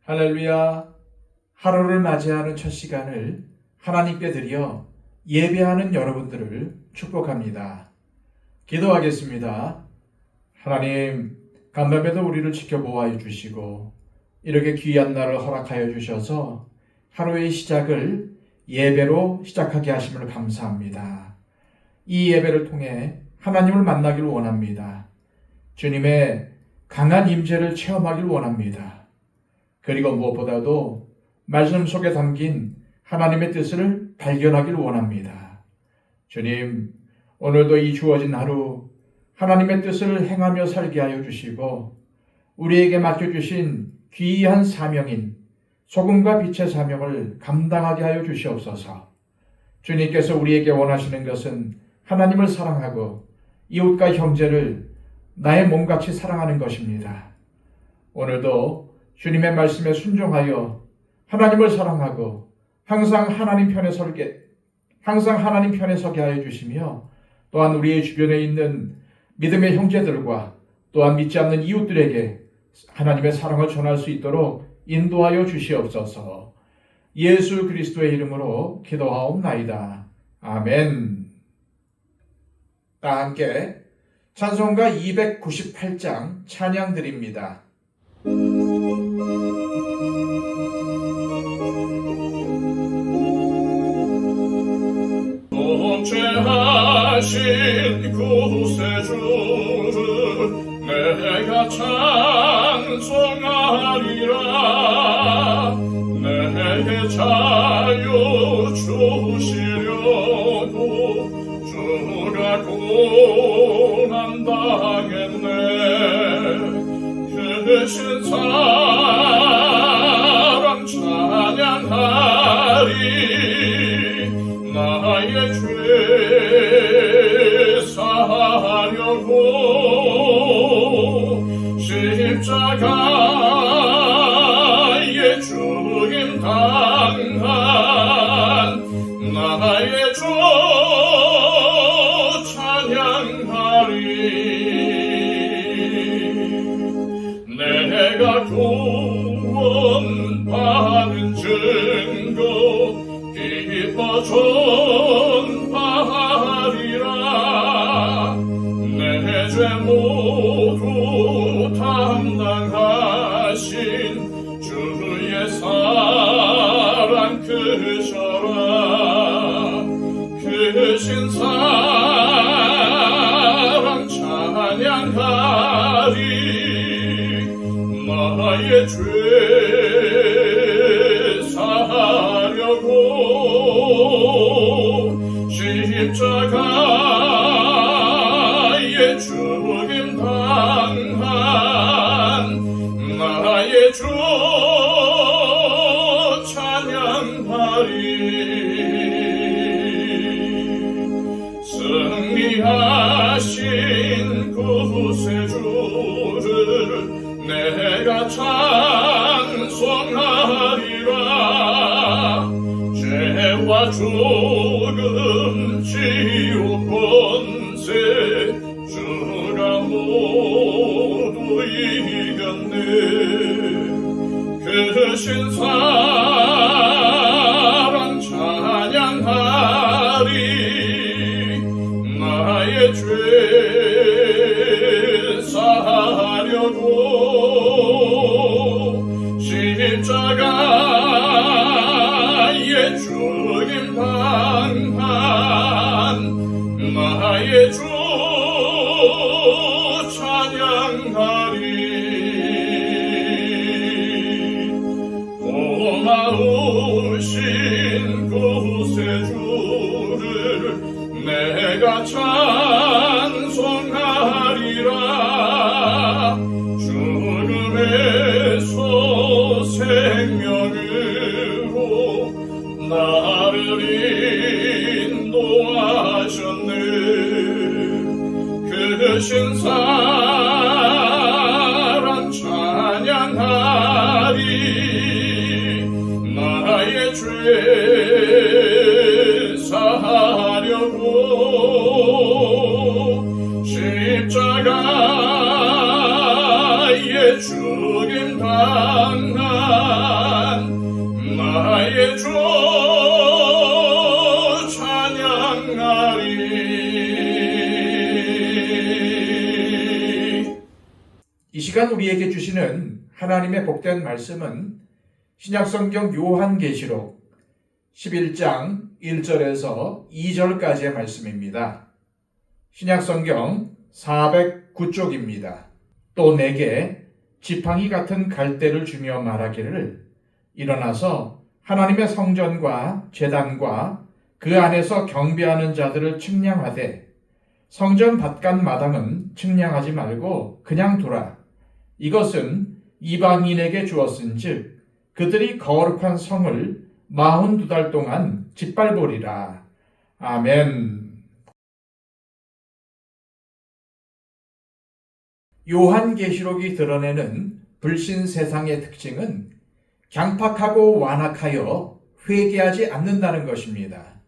할렐루야. 하루를 맞이하는 첫 시간을 하나님께 드려 예배하는 여러분들을 축복합니다. 기도하겠습니다. 하나님, 간밤에도 우리를 지켜보아 주시고 이렇게 귀한 날을 허락하여 주셔서 하루의 시작을 예배로 시작하게 하심을 감사합니다. 이 예배를 통해 하나님을 만나기를 원합니다. 주님의 강한 임재를 체험하기를 원합니다. 그리고 무엇보다도 말씀 속에 담긴 하나님의 뜻을 발견하기를 원합니다. 주님, 오늘도 이 주어진 하루 하나님의 뜻을 행하며 살게 하여 주시고 우리에게 맡겨주신 귀한 사명인 소금과 빛의 사명을 감당하게 하여 주시옵소서. 주님께서 우리에게 원하시는 것은 하나님을 사랑하고 이웃과 형제를 나의 몸같이 사랑하는 것입니다. 오늘도 주님의 말씀에 순종하여 하나님을 사랑하고 항상 하나님 편에 서게 하여 주시며 또한 우리의 주변에 있는 믿음의 형제들과 또한 믿지 않는 이웃들에게 하나님의 사랑을 전할 수 있도록 인도하여 주시옵소서. 예수 그리스도의 이름으로 기도하옵나이다. 아멘. 다 함께 찬송가 298장 찬양 드립니다. 통치하신 구세주를 내가 찬송하리라. 내게 자유 주시려고 주가 고난당했네. 크신 사랑 찬양하리. 나의 죄 사하려고 십자가의 죽임 당한 나의 주 찬양하리. 내가 구원받은 증거 기뻐 전파하리라. 내 죄 모두 담당하신 주의 사랑 크셔라. 크신 사랑 찬양하리. 나의 죄 사하려고 십자가의 죽임 당한 나의 주 찬양하리. 승리하신 구세주를 내가 찬송하리라. 죄와 죽음 지옥 권세 주가 모두 이겼네. 크신 사랑 찬양하리. 나의 죄 사하려고 십자가의 죽임 당한 나의 주 찬양하리. 고마우신 구세주를 내가 찬송하리라. 죽음에서 생명으로 나를 인도하셨네. 크신 사랑 찬양하리. 나의 죄 사하려고 십자가의 죽임 당한 이 시간 우리에게 주시는 하나님의 복된 말씀은 신약성경 요한계시록 11장 1절에서 2절까지의 말씀입니다. 신약성경 409쪽입니다. 또 내게 지팡이 같은 갈대를 주며 말하기를 일어나서 하나님의 성전과 제단과 그 안에서 경배하는 자들을 측량하되 성전 바깥 마당은 측량하지 말고 그냥 두라. 이것은 이방인에게 주었은즉 그들이 거룩한 성을 42달 동안 짓밟으리라. 아멘. 요한계시록이 드러내는 불신 세상의 특징은 강팍하고 완악하여 회개하지 않는다는 것입니다.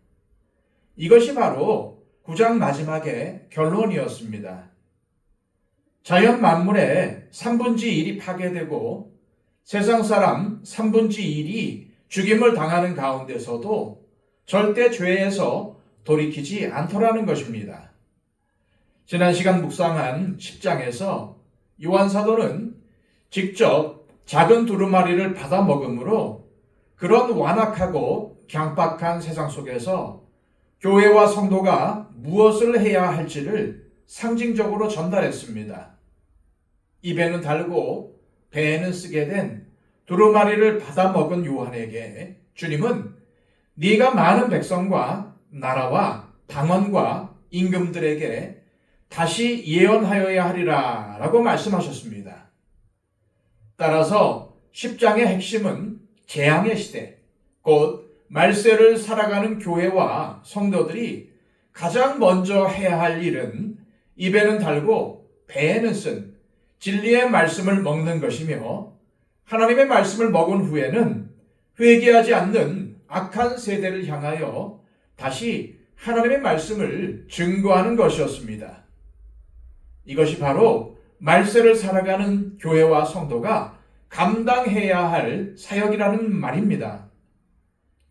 이것이 바로 9장 마지막의 결론이었습니다. 자연 만물의 3분의 1이 파괴되고 세상 사람 3분의 1이 죽임을 당하는 가운데서도 절대 죄에서 돌이키지 않더라는 것입니다. 지난 시간 묵상한 10장에서 요한 사도는 직접 작은 두루마리를 받아 먹음으로 그런 완악하고 강박한 세상 속에서 교회와 성도가 무엇을 해야 할지를 상징적으로 전달했습니다. 입에는 달고 배에는 쓰게 된 두루마리를 받아 먹은 요한에게 주님은 네가 많은 백성과 나라와 당원과 임금들에게 다시 예언하여야 하리라 라고 말씀하셨습니다. 따라서 10장의 핵심은 재앙의 시대, 곧 말세를 살아가는 교회와 성도들이 가장 먼저 해야 할 일은 입에는 달고 배에는 쓴 진리의 말씀을 먹는 것이며 하나님의 말씀을 먹은 후에는 회개하지 않는 악한 세대를 향하여 다시 하나님의 말씀을 증거하는 것이었습니다. 이것이 바로 말세를 살아가는 교회와 성도가 감당해야 할 사역이라는 말입니다.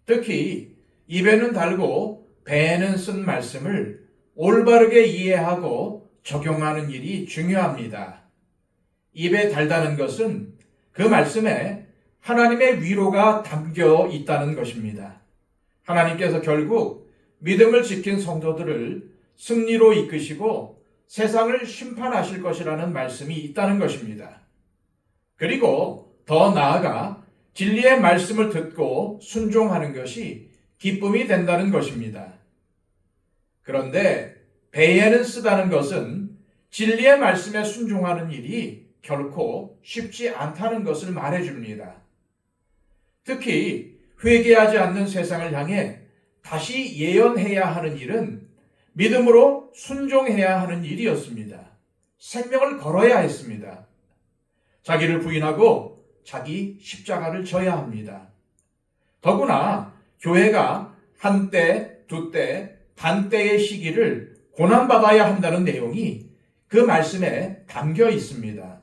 특히 입에는 달고 배에는 쓴 말씀을 올바르게 이해하고 적용하는 일이 중요합니다. 입에 달다는 것은 그 말씀에 하나님의 위로가 담겨 있다는 것입니다. 하나님께서 결국 믿음을 지킨 성도들을 승리로 이끄시고 세상을 심판하실 것이라는 말씀이 있다는 것입니다. 그리고 더 나아가 진리의 말씀을 듣고 순종하는 것이 기쁨이 된다는 것입니다. 그런데 배에는 쓰다는 것은 진리의 말씀에 순종하는 일이 결코 쉽지 않다는 것을 말해줍니다. 특히 회개하지 않는 세상을 향해 다시 예언해야 하는 일은 믿음으로 순종해야 하는 일이었습니다. 생명을 걸어야 했습니다. 자기를 부인하고 자기 십자가를 져야 합니다. 더구나 교회가 한때, 두때, 반때의 시기를 고난받아야 한다는 내용이 그 말씀에 담겨 있습니다.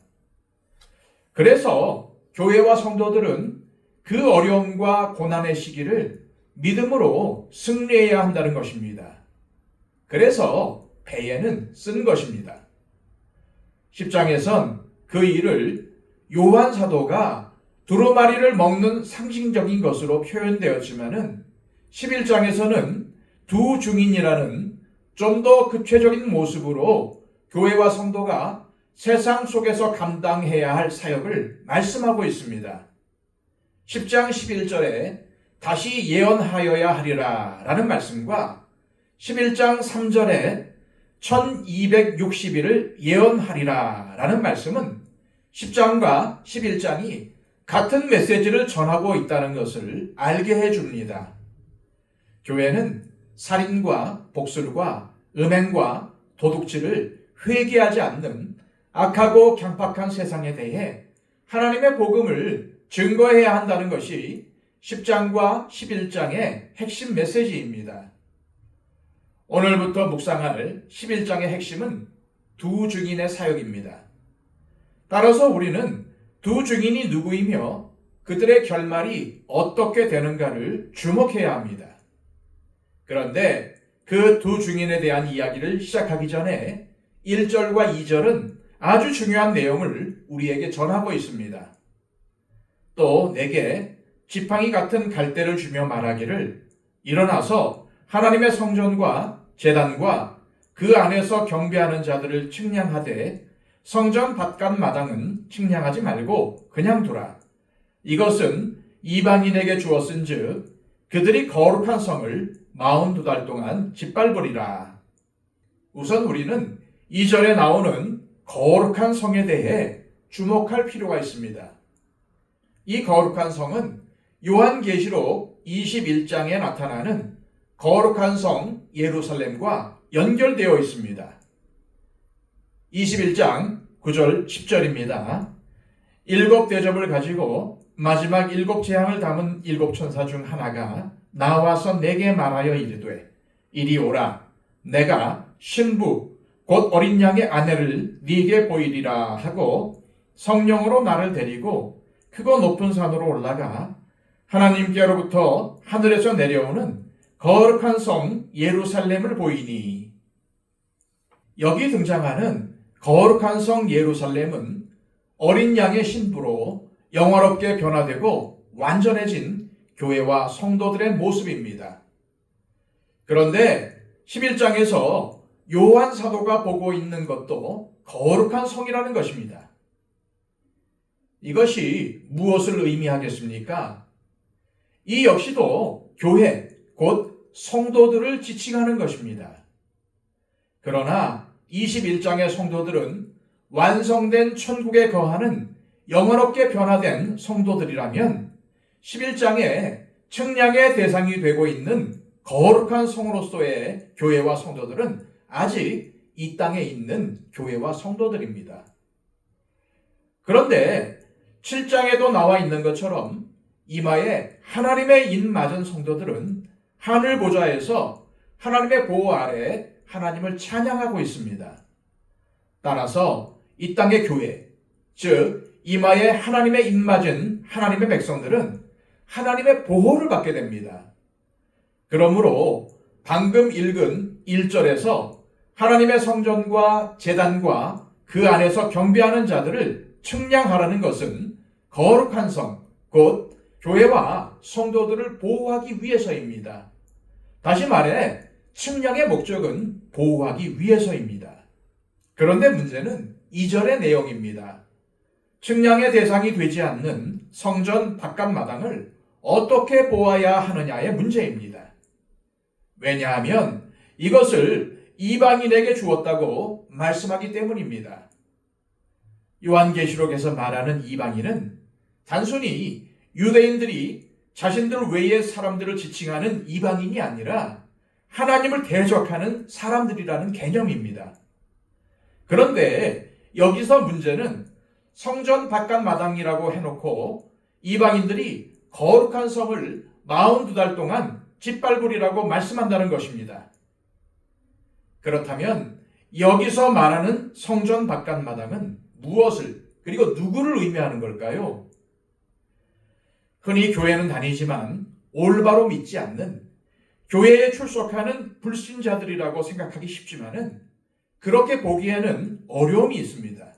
그래서 교회와 성도들은 그 어려움과 고난의 시기를 믿음으로 승리해야 한다는 것입니다. 그래서 배에는 쓴 것입니다. 10장에선 그 일을 요한 사도가 두루마리를 먹는 상징적인 것으로 표현되었지만은 11장에서는 두 증인이라는 좀 더 구체적인 모습으로 교회와 성도가 세상 속에서 감당해야 할 사역을 말씀하고 있습니다. 10장 11절에 다시 예언하여야 하리라 라는 말씀과 11장 3절에 1260일을 예언하리라 라는 말씀은 10장과 11장이 같은 메시지를 전하고 있다는 것을 알게 해줍니다. 교회는 살인과 복술과 음행과 도둑질을 회개하지 않는 악하고 강팍한 세상에 대해 하나님의 복음을 증거해야 한다는 것이 10장과 11장의 핵심 메시지입니다. 오늘부터 묵상할 11장의 핵심은 두 증인의 사역입니다. 따라서 우리는 두 증인이 누구이며 그들의 결말이 어떻게 되는가를 주목해야 합니다. 그런데 그 두 증인에 대한 이야기를 시작하기 전에 1절과 2절은 아주 중요한 내용을 우리에게 전하고 있습니다. 또 내게 지팡이 같은 갈대를 주며 말하기를 일어나서 하나님의 성전과 제단과 그 안에서 경배하는 자들을 측량하되 성전 바깥 마당은 측량하지 말고 그냥 두라. 이것은 이방인에게 주었은즉 그들이 거룩한 성을 42달 동안 짓밟으리라. 우선 우리는 2절에 나오는 거룩한 성에 대해 주목할 필요가 있습니다. 이 거룩한 성은 요한계시록 21장에 나타나는 거룩한 성 예루살렘과 연결되어 있습니다. 21장 9절 10절입니다. 7 대접을 가지고 마지막 7 재앙을 담은 7 천사 중 하나가 나와서 내게 말하여 이르되 이리 오라. 내가 신부 곧 어린 양의 아내를 네게 보이리라 하고 성령으로 나를 데리고 크고 높은 산으로 올라가 하나님께로부터 하늘에서 내려오는 거룩한 성 예루살렘을 보이니. 여기 등장하는 거룩한 성 예루살렘은 어린 양의 신부로 영화롭게 변화되고 완전해진 교회와 성도들의 모습입니다. 그런데 11장에서 요한 사도가 보고 있는 것도 거룩한 성이라는 것입니다. 이것이 무엇을 의미하겠습니까? 이 역시도 교회, 곧 성도들을 지칭하는 것입니다. 그러나 21장의 성도들은 완성된 천국에 거하는 영원롭게 변화된 성도들이라면 11장에 측량의 대상이 되고 있는 거룩한 성으로서의 교회와 성도들은 아직 이 땅에 있는 교회와 성도들입니다. 그런데 7장에도 나와 있는 것처럼 이마에 하나님의 인 맞은 성도들은 하늘 보좌에서 하나님의 보호 아래 하나님을 찬양하고 있습니다. 따라서 이 땅의 교회, 즉 이마에 하나님의 인 맞은 하나님의 백성들은 하나님의 보호를 받게 됩니다. 그러므로 방금 읽은 1절에서 하나님의 성전과 제단과 그 안에서 경배하는 자들을 측량하라는 것은 거룩한 성, 곧 교회와 성도들을 보호하기 위해서입니다. 다시 말해 측량의 목적은 보호하기 위해서입니다. 그런데 문제는 2절의 내용입니다. 측량의 대상이 되지 않는 성전 바깥 마당을 어떻게 보아야 하느냐의 문제입니다. 왜냐하면 이것을 이방인에게 주었다고 말씀하기 때문입니다. 요한계시록에서 말하는 이방인은 단순히 유대인들이 자신들 외의 사람들을 지칭하는 이방인이 아니라 하나님을 대적하는 사람들이라는 개념입니다. 그런데 여기서 문제는 성전 바깥 마당이라고 해놓고 이방인들이 거룩한 성을 42달 동안 짓밟으리라고 말씀한다는 것입니다. 그렇다면 여기서 말하는 성전 바깥 마당은 무엇을 그리고 누구를 의미하는 걸까요? 흔히 교회는 다니지만 올바로 믿지 않는 교회에 출석하는 불신자들이라고 생각하기 쉽지만은 그렇게 보기에는 어려움이 있습니다.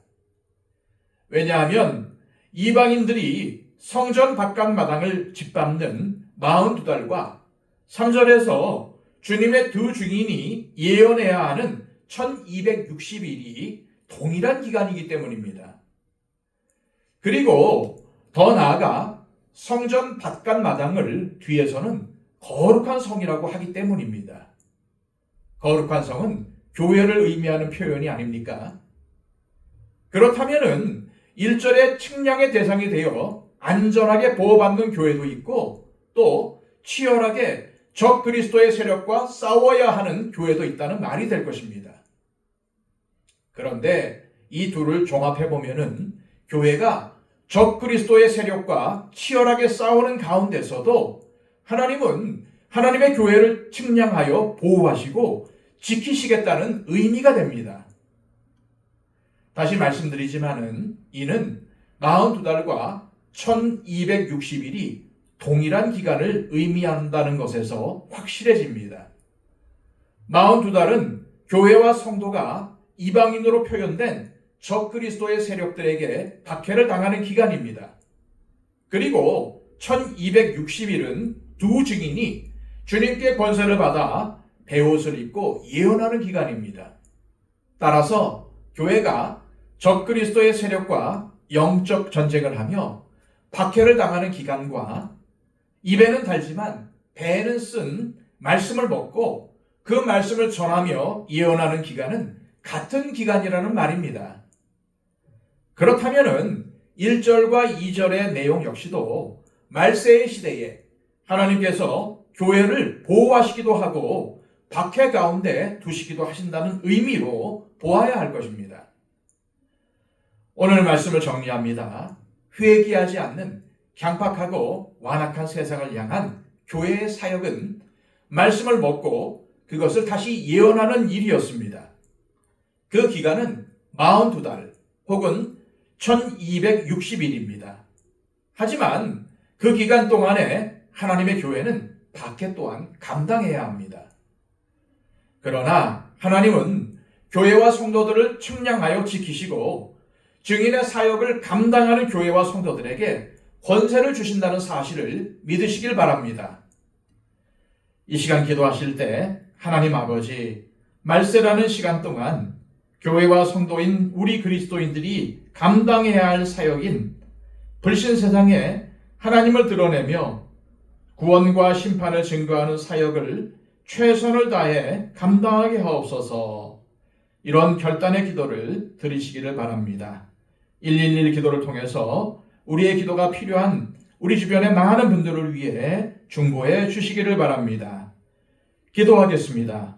왜냐하면 이방인들이 성전 바깥 마당을 짓밟는 42달과 3절에서 주님의 두 증인이 예언해야 하는 1260일이 동일한 기간이기 때문입니다. 그리고 더 나아가 성전 바깥 마당을 뒤에서는 거룩한 성이라고 하기 때문입니다. 거룩한 성은 교회를 의미하는 표현이 아닙니까? 그렇다면은 1절의 측량의 대상이 되어 안전하게 보호받는 교회도 있고 또 치열하게 적 그리스도의 세력과 싸워야 하는 교회도 있다는 말이 될 것입니다. 그런데 이 둘을 종합해 보면은 교회가 적 그리스도의 세력과 치열하게 싸우는 가운데서도 하나님은 하나님의 교회를 측량하여 보호하시고 지키시겠다는 의미가 됩니다. 다시 말씀드리지만은 이는 42달과 1260일이 동일한 기간을 의미한다는 것에서 확실해집니다. 42달은 교회와 성도가 이방인으로 표현된 적그리스도의 세력들에게 박해를 당하는 기간입니다. 그리고 1260일은 두 증인이 주님께 권세를 받아 베옷을 입고 예언하는 기간입니다. 따라서 교회가 적그리스도의 세력과 영적 전쟁을 하며 박해를 당하는 기간과 입에는 달지만 배에는 쓴 말씀을 먹고 그 말씀을 전하며 예언하는 기간은 같은 기간이라는 말입니다. 그렇다면은 1절과 2절의 내용 역시도 말세의 시대에 하나님께서 교회를 보호하시기도 하고 박해 가운데 두시기도 하신다는 의미로 보아야 할 것입니다. 오늘 말씀을 정리합니다. 회개하지 않는 강팍하고 완악한 세상을 향한 교회의 사역은 말씀을 먹고 그것을 다시 예언하는 일이었습니다. 그 기간은 42달 혹은 1260일입니다. 하지만 그 기간 동안에 하나님의 교회는 박해 또한 감당해야 합니다. 그러나 하나님은 교회와 성도들을 측량하여 지키시고 증인의 사역을 감당하는 교회와 성도들에게 권세를 주신다는 사실을 믿으시길 바랍니다. 이 시간 기도하실 때 하나님 아버지, 말세라는 시간 동안 교회와 성도인 우리 그리스도인들이 감당해야 할 사역인 불신 세상에 하나님을 드러내며 구원과 심판을 증거하는 사역을 최선을 다해 감당하게 하옵소서. 이런 결단의 기도를 드리시기를 바랍니다. 111 기도를 통해서 우리의 기도가 필요한 우리 주변의 많은 분들을 위해 중보해 주시기를 바랍니다. 기도하겠습니다.